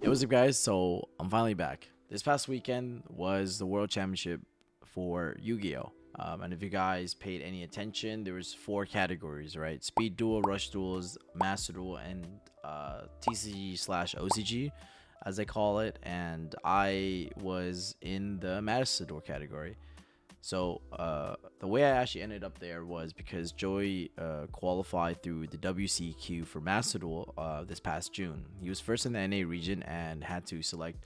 Hey, what's up, guys? So I'm finally back. This past weekend was the World Championship for Yu-Gi-Oh. And if you guys paid any attention, there was four categories, right? Speed Duel, Rush Duels, Master Duel, and TCG slash OCG, as they call it. And I was in the Master Duel category. So the way I actually ended up there was because Joey qualified through the WCQ for Master Duel this past June. He was first in the NA region and had to select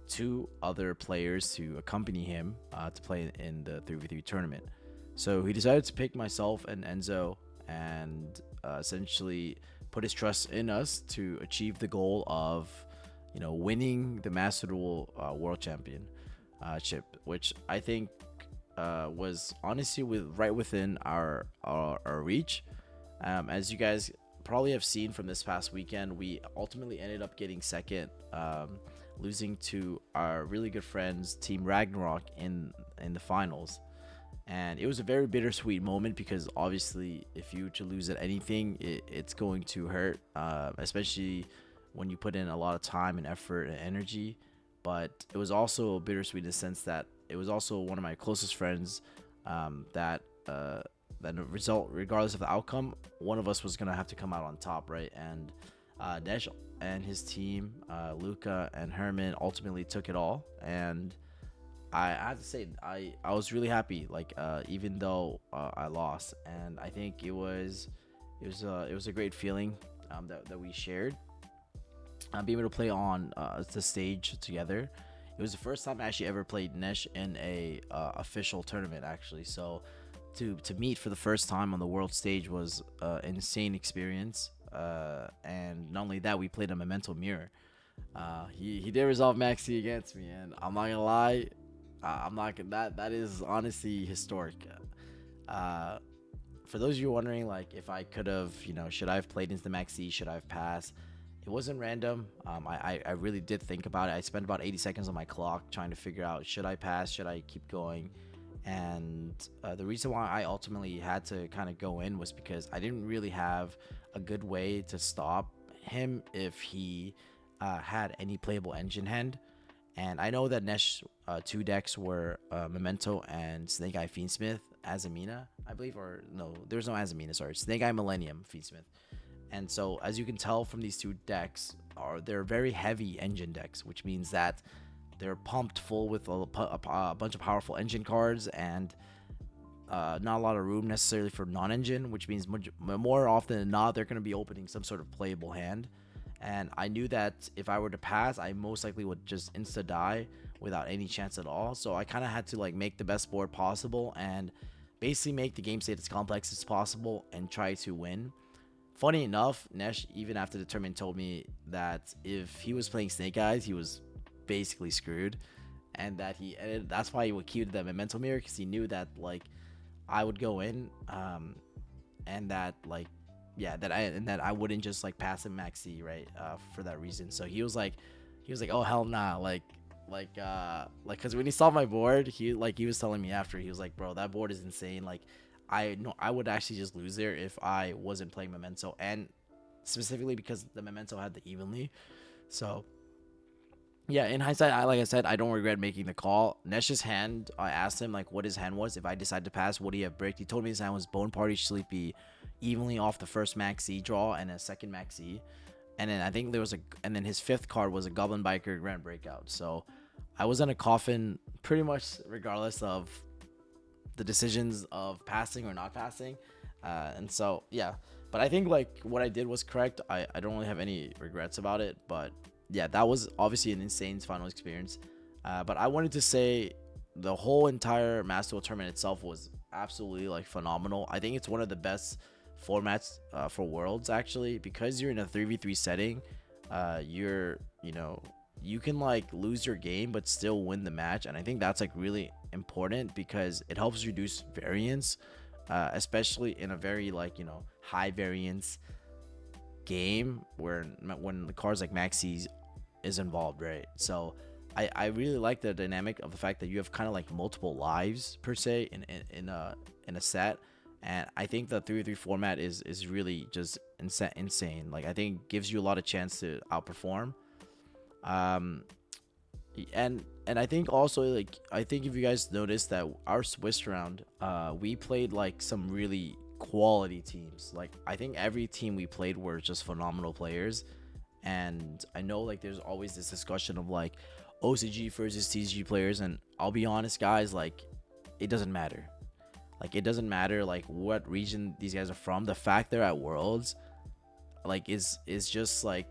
two other players to accompany him to play in the 3v3 tournament. So he decided to pick myself and Enzo and essentially put his trust in us to achieve the goal of, winning the Master Duel World Championship, which I think was honestly right within our reach. As you guys probably have seen from this past weekend, we ultimately ended up getting second, losing to our really good friends Team Ragnarok in the finals. And it was a very bittersweet moment because obviously if you were to lose at anything, it's going to hurt, especially when you put in a lot of time and effort and energy. But it was also bittersweet in the sense that it was also one of my closest friends, that result, regardless of the outcome, one of us was gonna have to come out on top, right? And Nesh and his team, Luca and Herman, ultimately took it all. And I have to say, I was really happy, like even though I lost. And I think it was a great feeling that we shared. Being able to play on the stage together. It was the first time I actually ever played Nesh in a official tournament, actually. So to meet for the first time on the world stage was an insane experience. And not only that, we played a Memento Mirror. He did resolve Maxi against me, and I'm not gonna lie, I'm not gonna, that is honestly historic. For those of you wondering, like, if I could have, should I have played into the Maxi, should I have passed? It wasn't random. I really did think about it. I spent about 80 seconds on my clock trying to figure out, should I pass, should I keep going? And the reason why I ultimately had to kind of go in was because I didn't really have a good way to stop him if he had any playable engine hand. And I know that Nesh two decks were Memento and Snake Eye Fiendsmith Azamina, I believe, or no, there's no Azamina, sorry, Snake Eye Millennium Fiendsmith. And so, as you can tell from these two decks, they're very heavy engine decks, which means that they're pumped full with a bunch of powerful engine cards and not a lot of room necessarily for non-engine, which means more often than not, they're going to be opening some sort of playable hand. And I knew that if I were to pass, I most likely would just insta-die without any chance at all. So I kind of had to like make the best board possible and basically make the game state as complex as possible and try to win. Funny enough, Nesh, even after the tournament, told me that if he was playing Snake Eyes, he was basically screwed, and that that's why he would keep the Memento Mirror, because he knew that like I would go in, and that like that I wouldn't just like pass him Maxi, right, for that reason. So he was like, oh hell nah, because when he saw my board, he was telling me after, he was like, bro, that board is insane, like I know I would actually just lose there if I wasn't playing Memento, and specifically because the Memento had the evenly. So yeah, in hindsight, like I said, I don't regret making the call. Nesh's hand, I asked him like what his hand was. If I decided to pass, would he have bricked? He told me his hand was Bone Party Sleepy, evenly off the first Maxi draw and a second Maxi, and then I think and then his fifth card was a Goblin Biker Grand Breakout. So I was in a coffin pretty much regardless of the decisions of passing or not passing. And so yeah, but I think like what I did was correct. I don't really have any regrets about it. But yeah, that was obviously an insane final experience. But I wanted to say the whole entire Master Duel tournament itself was absolutely like phenomenal. I think it's one of the best formats for Worlds, actually, because you're in a 3v3 setting. You can like lose your game but still win the match, and I think that's like really important because it helps reduce variance, especially in a very like high variance game where when the cards like Maxi is involved, right? So I really like the dynamic of the fact that you have kind of like multiple lives per se in a set. And I think the 3v3 format is really just insane. Like I think gives you a lot of chance to outperform. Um, and I think also, like, I think if you guys noticed that our Swiss round, we played like some really quality teams. Like, I think every team we played were just phenomenal players. And I know, like, there's always this discussion of like OCG versus TCG players, and I'll be honest, guys, like, it doesn't matter. Like, it doesn't matter like what region these guys are from. The fact they're at Worlds, like, is just like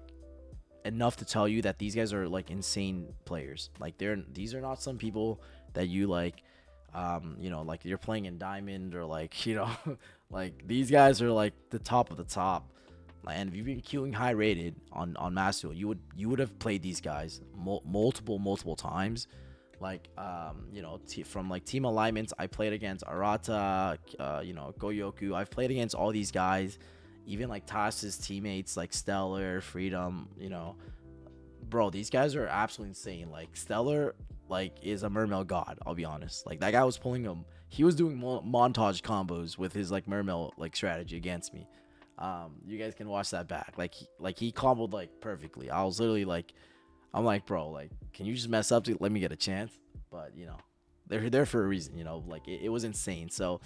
enough to tell you that these guys are like insane players. Like, these are not some people that you like, like you're playing in Diamond or like, like, these guys are like the top of the top. And if you've been queuing high rated on Master Duel, you would have played these guys multiple times. Like, from like team alignments, I played against Arata, Goyoku. I've played against all these guys, even like Tas's teammates like Stellar, Freedom. Bro, these guys are absolutely insane. Like, Stellar, like, is a Mermail god. I'll be honest. Like, that guy was pulling him. He was doing montage combos with his like Mermail like strategy against me. You guys can watch that back. He comboed like perfectly. I was literally like, I'm like, bro, like, can you just mess up to let me get a chance? But they're there for a reason. Like, it was insane. So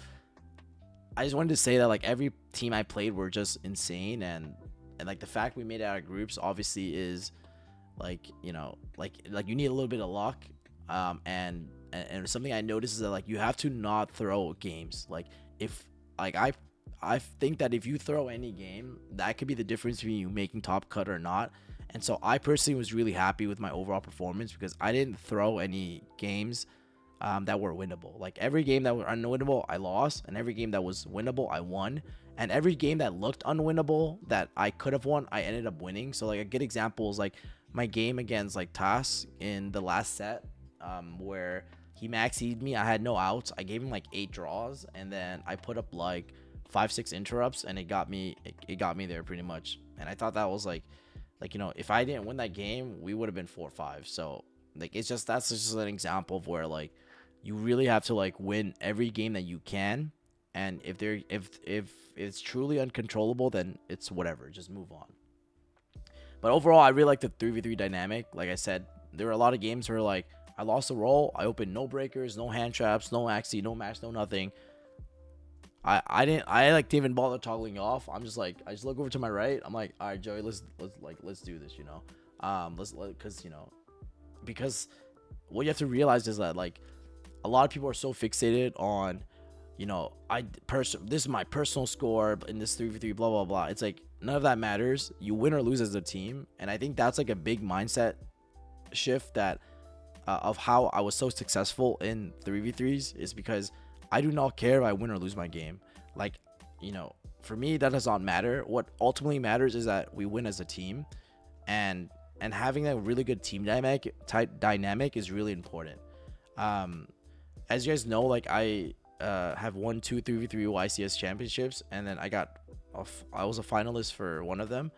I just wanted to say that like every team I played were just insane, and like the fact we made it out of groups obviously is like, like you need a little bit of luck. And something I noticed is that like you have to not throw games. Like, if like I think that if you throw any game, that could be the difference between you making top cut or not. And so I personally was really happy with my overall performance because I didn't throw any games that were winnable. Like, every game that were unwinnable, I lost, and every game that was winnable, I won. And every game that looked unwinnable that I could have won, I ended up winning. So like a good example is like my game against like Tas in the last set, where he maxied me. I had no outs. I gave him like 8 draws, and then I put up like 5-6 interrupts, and it got me there pretty much. And I thought that was like if I didn't win that game, we would have been 4-5. So like, that's just an example of where like you really have to like win every game that you can. And if it's truly uncontrollable, then it's whatever, just move on. But overall, I really like the 3v3 dynamic. Like I said, there were a lot of games where like I lost a roll, I opened no breakers, no hand traps, no axie, no mash, no nothing. I didn't even bother toggling off. I'm just like, I just look over to my right. I'm like, all right, Joey, let's do this, because what you have to realize is that like a lot of people are so fixated on, this is my personal score in this 3v3, blah blah blah. It's like none of that matters. You win or lose as a team, and I think that's like a big mindset shift that of how I was so successful in 3v3s is because I do not care if I win or lose my game. Like, for me, that does not matter. What ultimately matters is that we win as a team, and having a really good team dynamic is really important. As you guys know, like I have won 2 3v3 YCS championships, and then I was a finalist for one of them.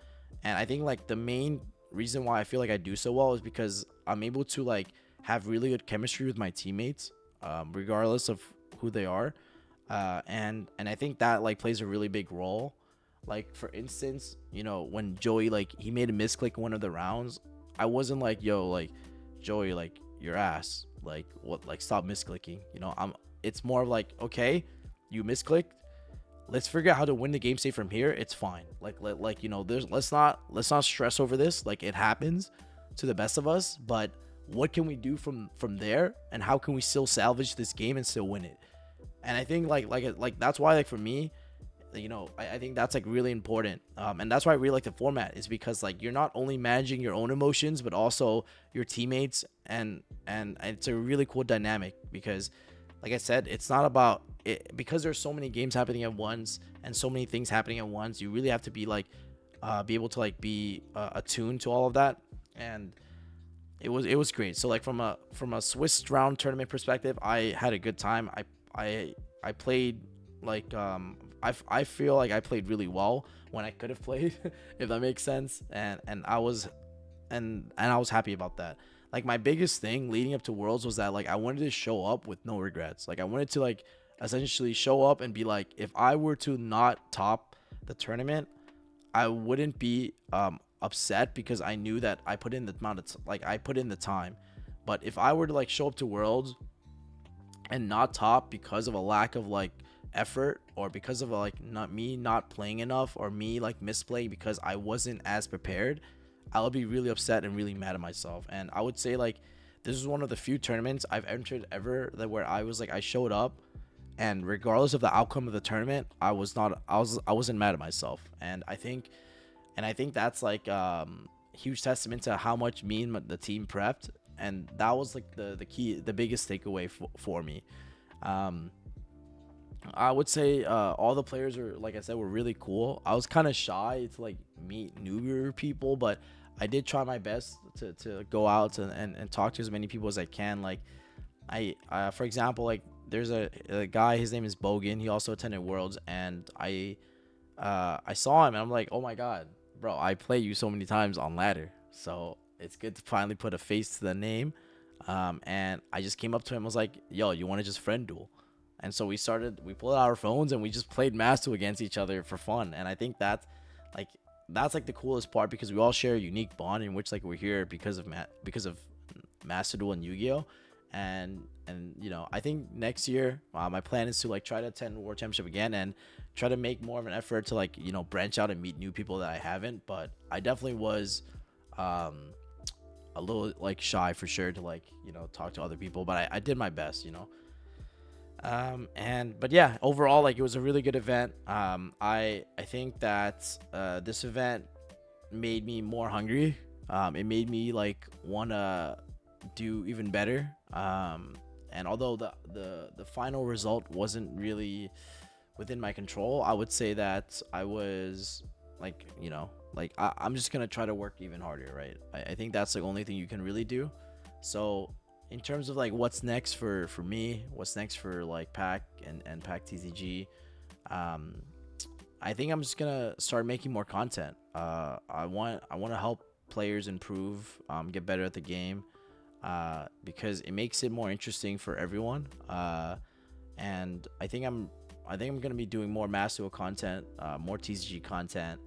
And I think like the main reason why I feel like I do so well is because I'm able to like have really good chemistry with my teammates, regardless of who they are. And I think that like plays a really big role. Like, for instance, when Joey, like, he made a misclick one of the rounds, I wasn't like, yo, like, Joey, like, your ass, like, what, like, stop misclicking. It's more of like, okay, you misclicked, let's figure out how to win the game safe from here. It's fine. Let's not stress over this. Like, it happens to the best of us, but what can we do from there, and how can we still salvage this game and still win it? And I think like that's why, like, for me, I think that's like really important. And that's why I really like the format, is because like you're not only managing your own emotions but also your teammates, and it's a really cool dynamic because, like I said, it's not about it, because there's so many games happening at once and so many things happening at once. You really have to be like be able to like be attuned to all of that. And it was great. So like from a Swiss round tournament perspective, I had a good time. I played like I feel like I played really well when I could have played, if that makes sense. And I was happy about that. Like, my biggest thing leading up to Worlds was that like I wanted to show up with no regrets. Like, I wanted to like essentially show up and be like, if I were to not top the tournament, I wouldn't be upset because I knew that I put in the amount of I put in the time. But if I were to like show up to Worlds and not top because of a lack of like effort, or because of like not playing enough, or me like misplaying because I wasn't as prepared, I'll be really upset and really mad at myself. And I would say like this is one of the few tournaments I've entered ever that where I was like I showed up, and regardless of the outcome of the tournament, I wasn't mad at myself. And I think that's like huge testament to how much me and the team prepped. And that was like the biggest takeaway for me. um I would say all the players are, like I said, were really cool. I was kind of shy to like meet newer people, but I did try my best to go out and talk to as many people as I can. Like for example, like there's a guy, his name is Bogan. He also attended Worlds, and I saw him and I'm like, oh my god, bro, I play you so many times on ladder, so it's good to finally put a face to the name. And I just came up to him and was like, yo, you want to just friend duel? And so we pulled out our phones and we just played Master against each other for fun. And I think like that's like the coolest part, because we all share a unique bond in which like we're here because of Master Duel and Yu-Gi-Oh. And you know, I think next year my plan is to like try to attend World Championship again and try to make more of an effort to like, you know, branch out and meet new people that I haven't. But I definitely was a little like shy for sure to like, you know, talk to other people, but I did my best, you know. But yeah, overall, like, it was a really good event. I think that this event made me more hungry. It made me like wanna do even better. And although the final result wasn't really within my control, I would say that I was like, you know, like I'm just gonna try to work even harder, right? I think that's the only thing you can really do. So in terms of like what's next for me, what's next for like Pack and Pack TCG, I think I'm just gonna start making more content. I want to help players improve, get better at the game, because it makes it more interesting for everyone. And I think I'm gonna be doing more Master content, more TCG content,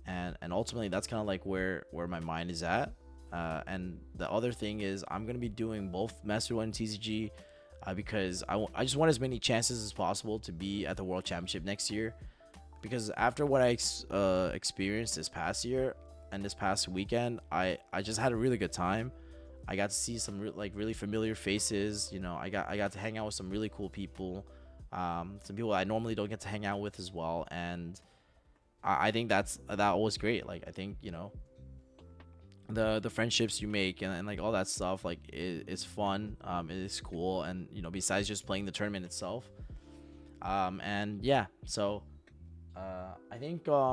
and ultimately that's kind of like where my mind is at. And the other thing is I'm gonna be doing both Master and TCG, because I just want as many chances as possible to be at the World Championship next year. Because after what I experienced this past year and this past weekend, I just had a really good time. I got to see some really familiar faces. You know, I got to hang out with some really cool people, some people I normally don't get to hang out with as well. And I think that was great. Like, I think, you know, the friendships you make and like all that stuff, like it's fun. It is cool. And you know, besides just playing the tournament itself, and yeah, so I think that's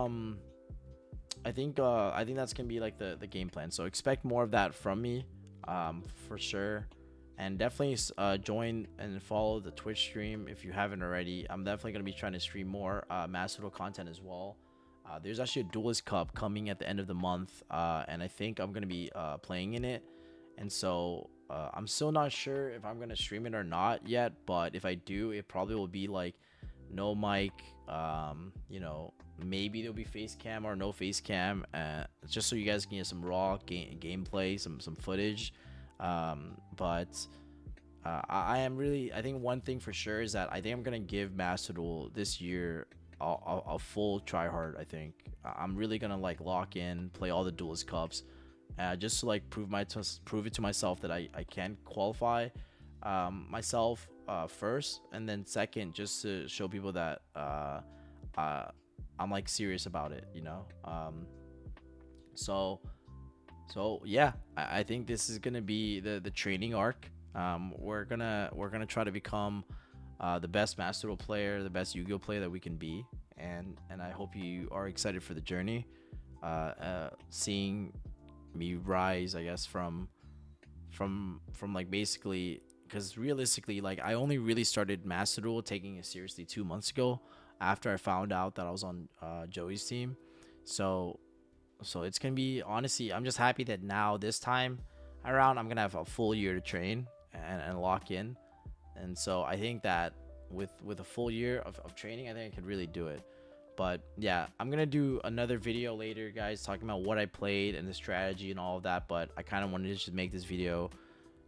gonna be like the game plan. So expect more of that from me, for sure. And definitely join and follow the Twitch stream if you haven't already. I'm definitely gonna be trying to stream more Master content as well. There's actually a Duelist Cup coming at the end of the month, and I think I'm gonna be playing in it. And so I'm still not sure if I'm gonna stream it or not yet. But if I do, it probably will be like no mic. You know, maybe there'll be face cam or no face cam, just so you guys can get some raw gameplay, some footage. But I think one thing for sure is that I think I'm gonna give Master Duel this year a full try hard. I think I'm really gonna like lock in, play all the Duelist Cups, just to like prove it to myself that I can qualify myself first, and then second, just to show people that I'm like serious about it, you know. So yeah, I think this is gonna be the training arc. We're gonna try to become the best Master Duel player, the best Yu-Gi-Oh player that we can be, and I hope you are excited for the journey. Seeing me rise, I guess, from like basically, because realistically, like, I only really started Master Duel taking it seriously 2 months ago, after I found out that I was on Joey's team. So it's gonna be, honestly, I'm just happy that now this time around I'm gonna have a full year to train and lock in. And so I think that with a full year of training, I think I could really do it. But yeah, I'm gonna do another video later, guys, talking about what I played and the strategy and all of that. But I kind of wanted to just make this video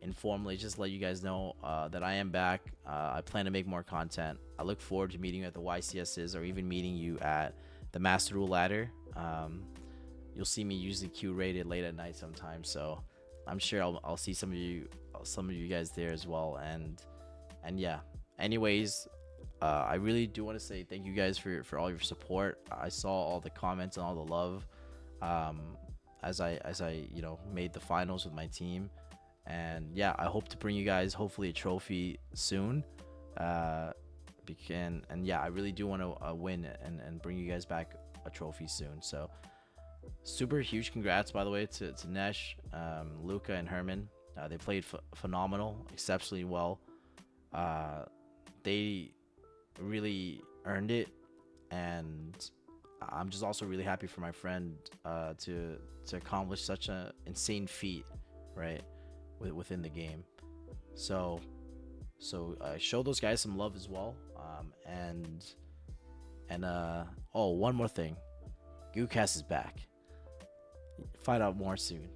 informally, just let you guys know that I am back. I plan to make more content. I look forward to meeting you at the YCSs, or even meeting you at the Master Rule Ladder. You'll see me usually Q rated late at night sometimes, so I'm sure I'll see some of you guys there as well. And yeah, anyways, I really do want to say thank you guys for all your support. I saw all the comments and all the love as I made the finals with my team. And yeah, I hope to bring you guys hopefully a trophy soon. And yeah, I really do want to win and bring you guys back a trophy soon. So super huge congrats, by the way, to Nesh, Luca, and Herman. They played phenomenal, exceptionally well. They really earned it, and I'm just also really happy for my friend to accomplish such an insane feat, right, within the game. So show those guys some love as well. Oh, one more thing, Goocast is back. Find out more soon.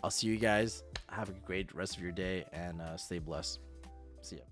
I'll see you guys. Have a great rest of your day, and stay blessed. See ya.